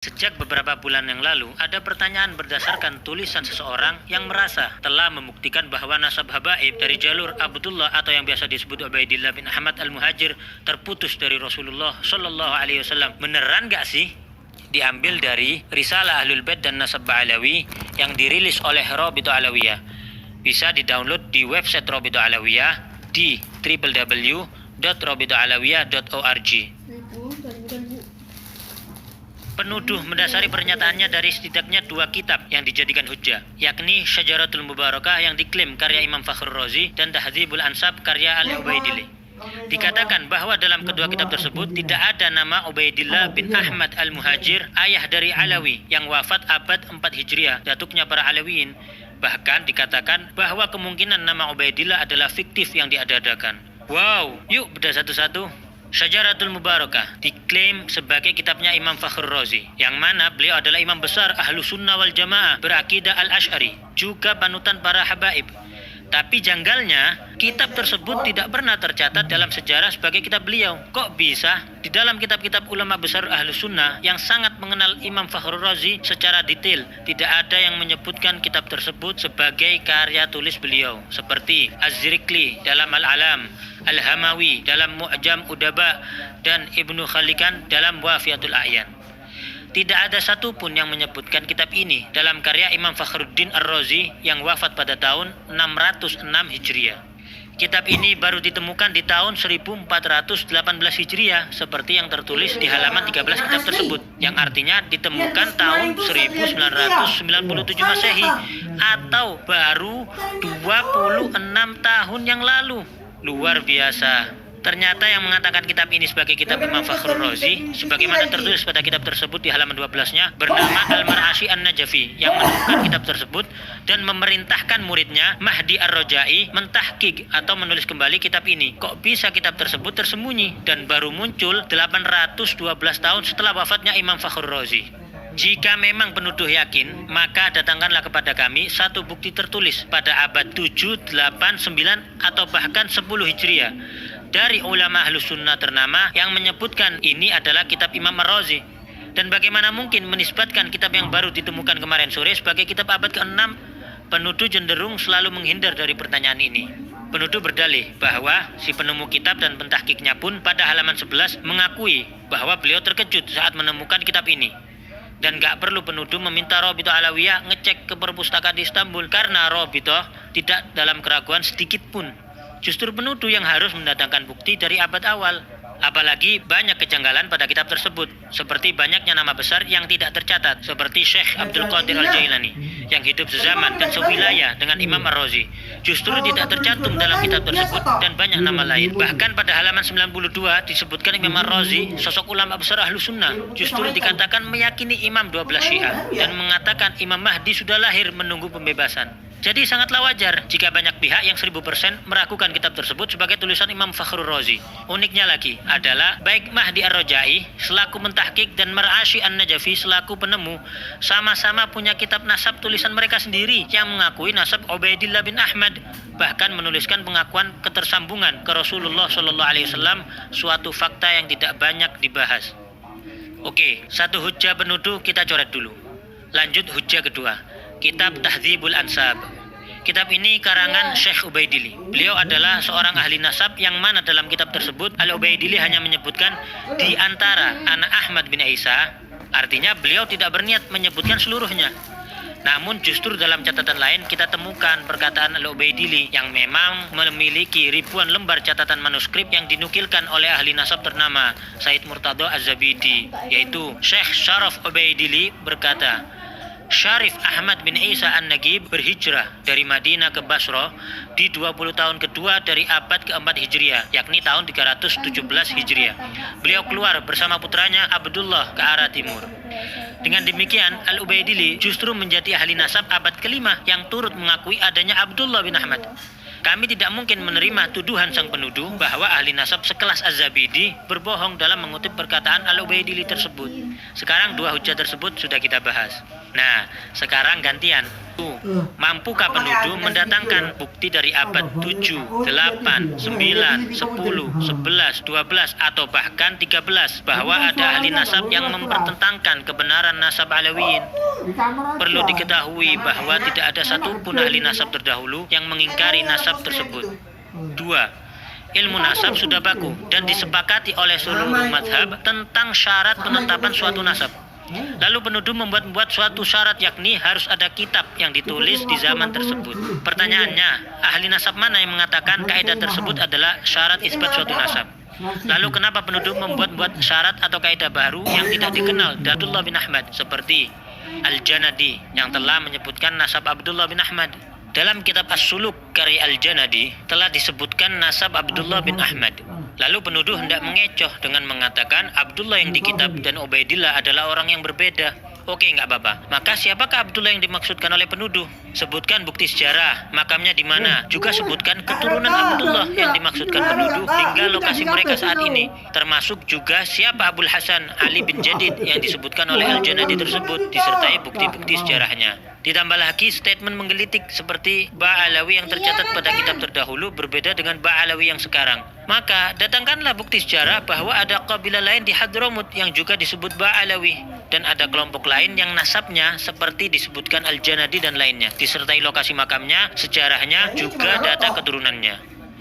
Sejak beberapa bulan yang lalu, ada pertanyaan berdasarkan tulisan seseorang yang merasa telah membuktikan bahwa nasab habaib dari jalur Abdullah atau yang biasa disebut Ubaidillah bin Ahmad al-Muhajir terputus dari Rasulullah Shallallahu Alaihi Wasallam. Beneran gak sih? Diambil dari Risalah Ahlul Bait dan Nasab Ba'alawi yang dirilis oleh Rabithah Alawiyah. Bisa didownload di website Rabithah Alawiyah di www.rabithahalawiyah.org. Penuduh mendasari pernyataannya dari setidaknya dua kitab yang dijadikan hujjah, yakni Syajaratul Mubarakah yang diklaim karya Imam Fakhrur Razi dan Tahdzibul Ansab karya Al-Ubaidili. Dikatakan bahwa dalam kedua kitab tersebut tidak ada nama Ubaidillah bin Ahmad al-Muhajir, ayah dari Alawi yang wafat abad 4 Hijriah, datuknya para Alawiyin. Bahkan dikatakan bahwa kemungkinan nama Ubaidillah adalah fiktif yang diada-adakan. Wow, yuk bedah satu-satu. Syajaratul Mubarakah diklaim sebagai kitabnya Imam Fakhrur Razi, yang mana beliau adalah imam besar Ahlu Sunnah wal Jamaah berakidah Al-Asy'ari, juga panutan para habaib. Tapi janggalnya, kitab tersebut tidak pernah tercatat dalam sejarah sebagai kitab beliau. Kok bisa? Di dalam kitab-kitab ulama besar Ahlu Sunnah yang sangat mengenal Imam Fakhrur Razi secara detail, tidak ada yang menyebutkan kitab tersebut sebagai karya tulis beliau, seperti Az-Zirikli dalam Al-Alam, Al-Hamawi dalam Mu'jam Udaba, dan Ibnu Khalikan dalam Wafiatul A'yan. Tidak ada satupun yang menyebutkan kitab ini dalam karya Imam Fakhruddin Ar-Razi yang wafat pada tahun 606 Hijriah. Kitab ini baru ditemukan di tahun 1418 Hijriah seperti yang tertulis di halaman 13 kitab tersebut, yang artinya ditemukan tahun 1997 Masehi atau baru 26 tahun yang lalu. Luar biasa. Ternyata yang mengatakan kitab ini sebagai kitab Imam Fakhrur Razi, sebagaimana tertulis pada kitab tersebut di halaman 12-nya, bernama Al-Mar'ashi An-Najafi, yang menemukan kitab tersebut dan memerintahkan muridnya Mahdi Ar-Rajai mentahqiq atau menulis kembali kitab ini. Kok bisa kitab tersebut tersembunyi dan baru muncul 812 tahun setelah wafatnya Imam Fakhrur Razi? Jika memang penuduh yakin, maka datangkanlah kepada kami satu bukti tertulis pada abad 7, 8, 9, atau bahkan 10 Hijriah dari ulama Ahlus Sunnah ternama yang menyebutkan ini adalah kitab Imam Ar-Razi. Dan bagaimana mungkin menisbatkan kitab yang baru ditemukan kemarin sore sebagai kitab abad ke-6? Penuduh cenderung selalu menghindar dari pertanyaan ini. Penuduh berdalih bahwa si penemu kitab dan pentahkiknya pun pada halaman 11 mengakui bahwa beliau terkejut saat menemukan kitab ini. Dan gak perlu penuduh meminta Rabithah Alawiyah ngecek ke perpustakaan di Istanbul, karena Rabithah tidak dalam keraguan sedikit pun. Justru penuduh yang harus mendatangkan bukti dari abad awal. Apalagi banyak kejanggalan pada kitab tersebut, seperti banyaknya nama besar yang tidak tercatat, seperti Syekh Abdul Qadir Al-Jailani yang hidup sezaman dan sewilayah dengan Imam Ar-Razi. Justru tidak tercantum dalam kitab tersebut, dan banyak nama lain. Bahkan pada halaman 92 disebutkan Imam Ar-Razi, sosok ulama besar Ahlu Sunnah, justru dikatakan meyakini Imam 12 Syiah dan mengatakan Imam Mahdi sudah lahir menunggu pembebasan. Jadi sangatlah wajar jika banyak pihak yang 1000% meragukan kitab tersebut sebagai tulisan Imam Fakhrur Razi. Uniknya lagi adalah baik Mahdi Ar-Rajai selaku mentahqiq dan Mar'ashi An-Najafi selaku penemu sama-sama punya kitab nasab tulisan mereka sendiri yang mengakui nasab Ubaidillah bin Ahmad, bahkan menuliskan pengakuan ketersambungan ke Rasulullah Shallallahu Alaihi Wasallam, suatu fakta yang tidak banyak dibahas. Oke, satu hujjah penuduh kita coret dulu. Lanjut hujjah kedua, kitab Tahdzibul Ansab. Kitab ini karangan Syekh Ubaidili. Beliau adalah seorang ahli nasab yang mana dalam kitab tersebut Al-Ubaidili hanya menyebutkan di antara anak Ahmad bin Isa. Artinya beliau tidak berniat menyebutkan seluruhnya. Namun justru dalam catatan lain kita temukan perkataan Al-Ubaidili yang memang memiliki ribuan lembar catatan manuskrip yang dinukilkan oleh ahli nasab ternama Said Murtadha Az-Zabidi, yaitu Syekh Syaraf Ubaidili berkata, Syarif Ahmad bin Isa An-Nagib berhijrah dari Madinah ke Basra di 20 tahun kedua dari abad ke-4 Hijriah, yakni tahun 317 Hijriah. Beliau keluar bersama putranya Abdullah ke arah timur. Dengan demikian, Al-Ubaidili justru menjadi ahli nasab abad ke-5 yang turut mengakui adanya Abdullah bin Ahmad. Kami tidak mungkin menerima tuduhan sang penuduh bahwa ahli nasab sekelas Az-Zabidi berbohong dalam mengutip perkataan Al-Ubaidili tersebut. Sekarang dua hujah tersebut sudah kita bahas. Nah, sekarang gantian Mampukah penuduh mendatangkan bukti dari abad 7, 8, 9, 10, 11, 12, atau bahkan 13 bahwa ada ahli nasab yang mempertentangkan kebenaran nasab Alawiyin? Perlu diketahui bahwa tidak ada satupun ahli nasab terdahulu yang mengingkari nasab tersebut. 2. Ilmu nasab sudah baku dan disepakati oleh seluruh mazhab tentang syarat penetapan suatu nasab. Lalu penuduh membuat suatu syarat, yakni harus ada kitab yang ditulis di zaman tersebut. Pertanyaannya, ahli nasab mana yang mengatakan kaidah tersebut adalah syarat isbat suatu nasab? Lalu kenapa penuduh membuat syarat atau kaidah baru yang tidak dikenal dari Abdullah bin Ahmad, seperti Al-Janadi yang telah menyebutkan nasab Abdullah bin Ahmad? Dalam kitab As-Suluk karya Al-Janadi telah disebutkan nasab Abdullah bin Ahmad. Lalu penuduh hendak mengecoh dengan mengatakan Abdullah yang di kitab dan Ubaidillah adalah orang yang berbeda. Oke, nggak apa-apa. Maka siapakah Abdullah yang dimaksudkan oleh penuduh? Sebutkan bukti sejarah, makamnya di mana. Juga sebutkan keturunan Abdullah yang dimaksudkan penuduh hingga lokasi mereka saat ini. Termasuk juga siapa Abul Hasan Ali bin Jadid yang disebutkan oleh Al-Janadi tersebut, disertai bukti-bukti sejarahnya. Ditambah lagi statement menggelitik seperti Ba'alawi yang tercatat pada kitab terdahulu berbeda dengan Ba'alawi yang sekarang. Maka datangkanlah bukti sejarah bahwa ada kabilah lain di Hadramut yang juga disebut Ba'alawi, dan ada kelompok lain yang nasabnya seperti disebutkan Al-Janadi dan lainnya, disertai lokasi makamnya, sejarahnya, juga data keturunannya.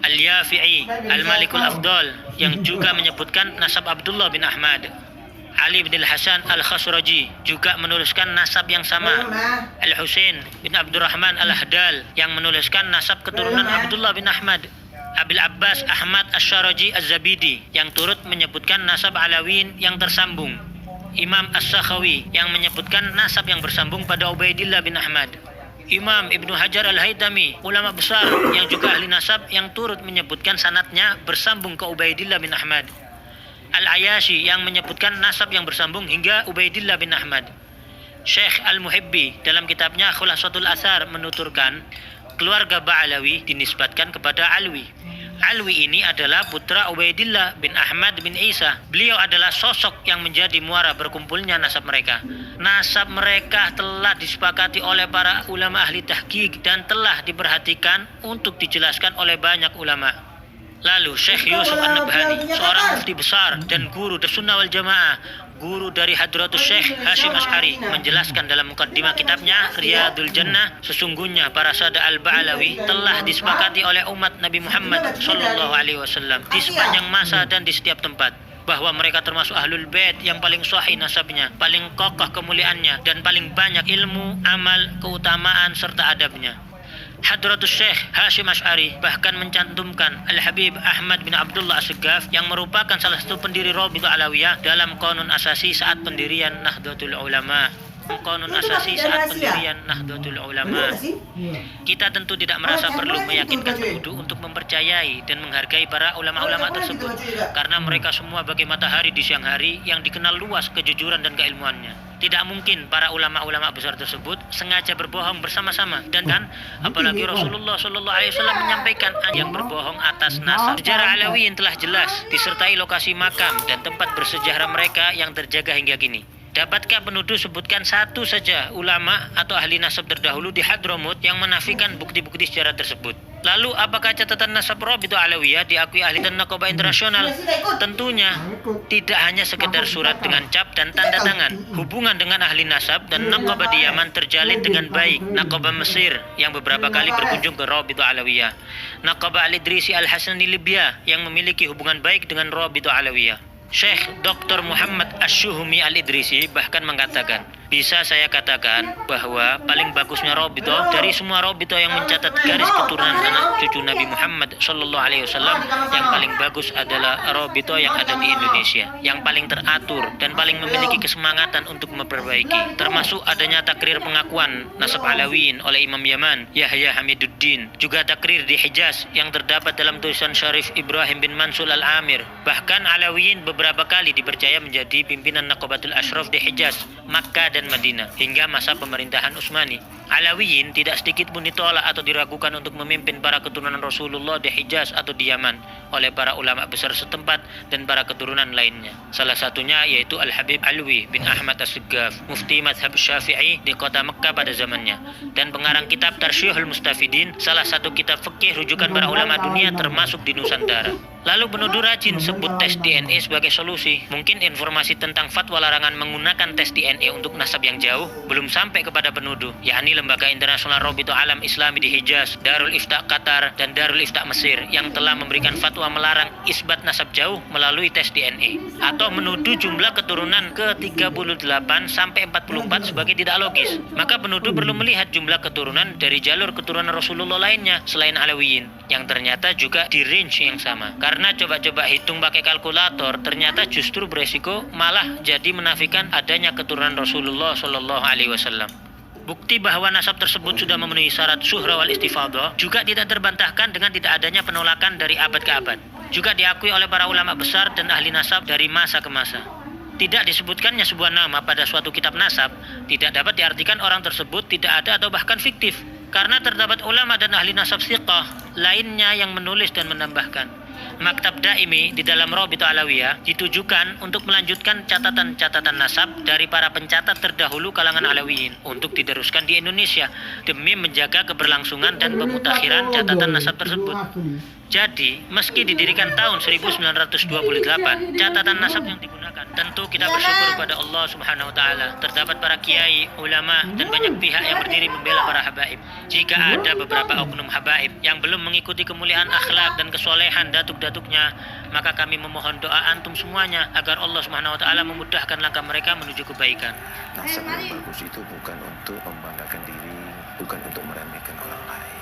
Al-Yafi'i Al-Malikul Afdal yang juga menyebutkan nasab Abdullah bin Ahmad. Ali bin Al-Hasan Al-Khasraji juga menuliskan nasab yang sama. Al-Husain bin Abdurrahman Al-Ahdal yang menuliskan nasab keturunan Abdullah bin Ahmad. Abil Abbas Ahmad Asy-Syaraji Az-Zabidi yang turut menyebutkan nasab Alawiyin yang tersambung. Imam As-Sakhawi yang menyebutkan nasab yang bersambung pada Ubaidillah bin Ahmad. Imam Ibnu Hajar Al-Haytami, ulama besar yang juga ahli nasab yang turut menyebutkan sanadnya bersambung ke Ubaidillah bin Ahmad. Al-Ayashi yang menyebutkan nasab yang bersambung hingga Ubaidillah bin Ahmad. Syekh Al-Muhibbi dalam kitabnya Khulasatul Athar menuturkan keluarga Ba'alawi dinisbatkan kepada Alwi. Alwi ini adalah putra Ubaidillah bin Ahmad bin Isa. Beliau adalah sosok yang menjadi muara berkumpulnya nasab mereka. Nasab mereka telah disepakati oleh para ulama ahli tahqiq dan telah diperhatikan untuk dijelaskan oleh banyak ulama. Lalu Syekh Yusuf An-Nabhani, seorang mufti besar dan guru dari Sunnah wal Jamaah, guru dari Hadratus Syekh Hashim Asy'ari, menjelaskan dalam mukaddimah kitabnya Riyadul Jannah, sesungguhnya para sada al-Ba'alawi telah disepakati oleh umat Nabi Muhammad SAW di sepanjang masa dan di setiap tempat, bahwa mereka termasuk ahlul bait yang paling sahih nasabnya, paling kokoh kemuliaannya, dan paling banyak ilmu, amal, keutamaan, serta adabnya. Hadratus Syekh Hashim Asy'ari bahkan mencantumkan Al-Habib Ahmad bin Abdullah As-Segaf yang merupakan salah satu pendiri Rabithah Alawiyah dalam Qanun Asasi saat pendirian Nahdlatul Ulama. Kita tentu tidak merasa perlu meyakinkan penuduh untuk mempercayai dan menghargai para ulama-ulama tersebut, karena mereka semua bagai matahari di siang hari yang dikenal luas kejujuran dan keilmuannya. Tidak mungkin para ulama-ulama besar tersebut sengaja berbohong bersama-sama, dan apalagi Rasulullah SAW menyampaikan yang berbohong atas nasab. Sejarah Alawiyin telah jelas disertai lokasi makam dan tempat bersejarah mereka yang terjaga hingga kini. Dapatkah penuduh sebutkan satu saja ulama atau ahli nasab terdahulu di Hadramut yang menafikan bukti-bukti sejarah tersebut? Lalu apakah catatan nasab Rabithah Alawiyah diakui ahli dan nakobah internasional? Tentunya tidak hanya sekedar surat dengan cap dan tanda tangan. Hubungan dengan ahli nasab dan nakobah di Yaman terjalin dengan baik. Nakobah Mesir yang beberapa kali berkunjung ke Rabithah Alawiyah. Nakobah Al-Idrisi Al-Hasani Libya yang memiliki hubungan baik dengan Rabithah Alawiyah. Syekh Dr. Muhammad Asy-Syuhumi Al-Idrisi bahkan mengatakan, bisa saya katakan bahwa paling bagusnya Rabithah dari semua Rabithah yang mencatat garis keturunan anak cucu Nabi Muhammad SAW, yang paling bagus adalah Rabithah yang ada di Indonesia, yang paling teratur dan paling memiliki kesemangatan untuk memperbaiki, termasuk adanya takrir pengakuan nasab Alawiyin oleh Imam Yaman Yahya Hamiduddin, juga takrir di Hijaz yang terdapat dalam tulisan Syarif Ibrahim bin Mansur Al-Amir. Bahkan Alawiyin beberapa kali dipercaya menjadi pimpinan Naqabatul Ashraf di Hijaz, Makkah dan Madinah hingga masa pemerintahan Utsmani. Alawiyin tidak sedikit pun ditolak atau diragukan untuk memimpin para keturunan Rasulullah di Hijaz atau di Yaman oleh para ulama besar setempat dan para keturunan lainnya. Salah satunya yaitu Al-Habib Alwi bin Ahmad As-Siggaf, mufti madhab Syafi'i di kota Mekkah pada zamannya, dan pengarang kitab Tarsyihul Mustafidin, salah satu kitab fikih rujukan para ulama dunia termasuk di Nusantara. Lalu penuduh rajin sebut tes DNA sebagai solusi. Mungkin informasi tentang fatwa larangan menggunakan tes DNA untuk nasab yang jauh belum sampai kepada penuduh, yakni Lembaga Internasional Rabithah Alam Islami di Hijaz, Darul Ifta Qatar, dan Darul Ifta Mesir yang telah memberikan fatwa melarang isbat nasab jauh melalui tes DNA, atau menuduh jumlah keturunan ke-38 sampai 44 sebagai tidak logis. Maka penuduh perlu melihat jumlah keturunan dari jalur keturunan Rasulullah lainnya selain Alawiyin yang ternyata juga di range yang sama. Karena coba-coba hitung pakai kalkulator, ternyata justru beresiko malah jadi menafikan adanya keturunan Rasulullah Shallallahu Alaihi Wasallam. Bukti bahwa nasab tersebut sudah memenuhi syarat syuhra wal istifadhah juga tidak terbantahkan dengan tidak adanya penolakan dari abad ke abad. Juga diakui oleh para ulama besar dan ahli nasab dari masa ke masa. Tidak disebutkannya sebuah nama pada suatu kitab nasab tidak dapat diartikan orang tersebut tidak ada atau bahkan fiktif, karena terdapat ulama dan ahli nasab thiqah lainnya yang menulis dan menambahkan. Maktab Daimi di dalam Rabithah Alawiyah ditujukan untuk melanjutkan catatan-catatan nasab dari para pencatat terdahulu kalangan Alawiyin untuk diteruskan di Indonesia demi menjaga keberlangsungan dan pemutakhiran catatan nasab tersebut. Jadi, meski didirikan tahun 1928, catatan nasab yang digunakan, tentu kita bersyukur kepada Allah Subhanahu wa taala. Terdapat para kiai, ulama, dan banyak pihak yang berdiri membela para habaib. Jika ada beberapa oknum habaib yang belum mengikuti kemuliaan akhlak dan kesolehan datuk-datuknya, maka kami memohon doa antum semuanya agar Allah Subhanahu wa taala memudahkan langkah mereka menuju kebaikan. Nasab yang bagus itu bukan untuk membanggakan diri, bukan untuk meremehkan orang lain.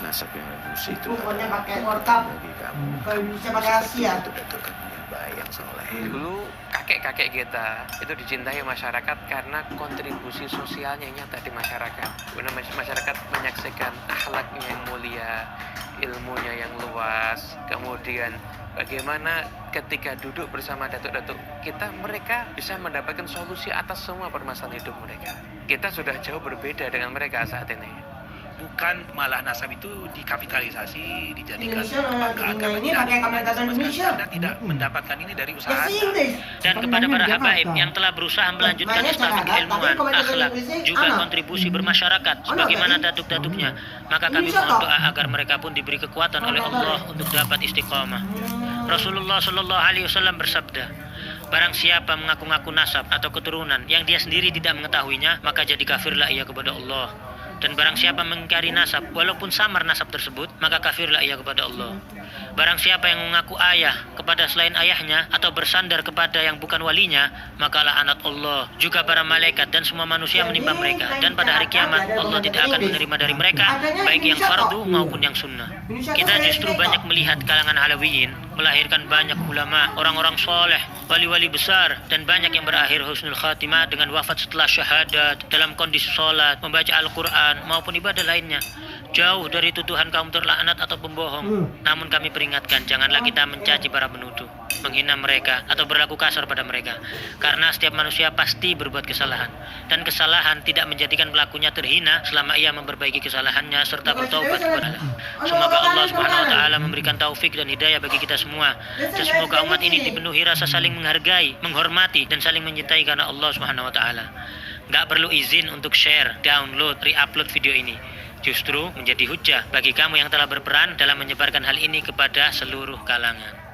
Nasab yang bagus itu adalah bagi kamu. Kalau bisa pakai Asia. Datuk-datuk kamu yang baik, yang soleh. Dulu kakek-kakek kita itu dicintai masyarakat karena kontribusi sosialnya yang nyata di masyarakat. Karena masyarakat menyaksikan akhlaknya yang mulia, ilmunya yang luas, kemudian bagaimana ketika duduk bersama datuk-datuk kita, mereka bisa mendapatkan solusi atas semua permasalahan hidup mereka. Kita sudah jauh berbeda dengan mereka saat ini. Bukan malah nasab itu dikapitalisasi, dijadikan Indonesia kebanggaan karena ini pakai kamera Indonesia. Anda tidak mendapatkan ini dari usaha Anda. Dan kepada para habaib yang telah berusaha melanjutkan estafet keilmuan, akhlak, juga kontribusi bermasyarakat sebagaimana datuk-datuknya, maka kami mohon doa agar mereka pun diberi kekuatan oleh Allah untuk dapat istiqamah. Rasulullah Shallallahu Alaihi Wasallam bersabda, barang siapa mengaku-ngaku nasab atau keturunan yang dia sendiri tidak mengetahuinya, maka jadi kafirlah ia kepada Allah. Dan barang siapa mengingkari nasab walaupun samar nasab tersebut, maka kafirlah ia kepada Allah. Barang siapa yang mengaku ayah kepada selain ayahnya atau bersandar kepada yang bukan walinya, maka laknat Allah juga para malaikat dan semua manusia menimpa mereka, dan pada hari kiamat Allah tidak akan menerima dari mereka baik yang fardu maupun yang sunnah. Kita justru banyak melihat kalangan Alawiyin melahirkan banyak ulama, orang-orang soleh, wali-wali besar, dan banyak yang berakhir husnul khatimah dengan wafat setelah syahadat dalam kondisi sholat, membaca Al-Quran maupun ibadah lainnya, jauh dari tuduhan kaum terlaknat atau pembohong. Namun kami peringatkan, janganlah kita mencaci para penuduh, menghina mereka atau berlaku kasar pada mereka, karena setiap manusia pasti berbuat kesalahan, dan kesalahan tidak menjadikan pelakunya terhina selama ia memperbaiki kesalahannya serta bertaubat kepada Allah. Semoga Allah Subhanahu wa taala memberikan taufik dan hidayah bagi kita semua, dan semoga umat ini dipenuhi rasa saling menghargai, menghormati, dan saling mencintai karena Allah Subhanahu wa taala. Nggak perlu izin untuk share, download, re-upload video ini. Justru menjadi hujah bagi kamu yang telah berperan dalam menyebarkan hal ini kepada seluruh kalangan.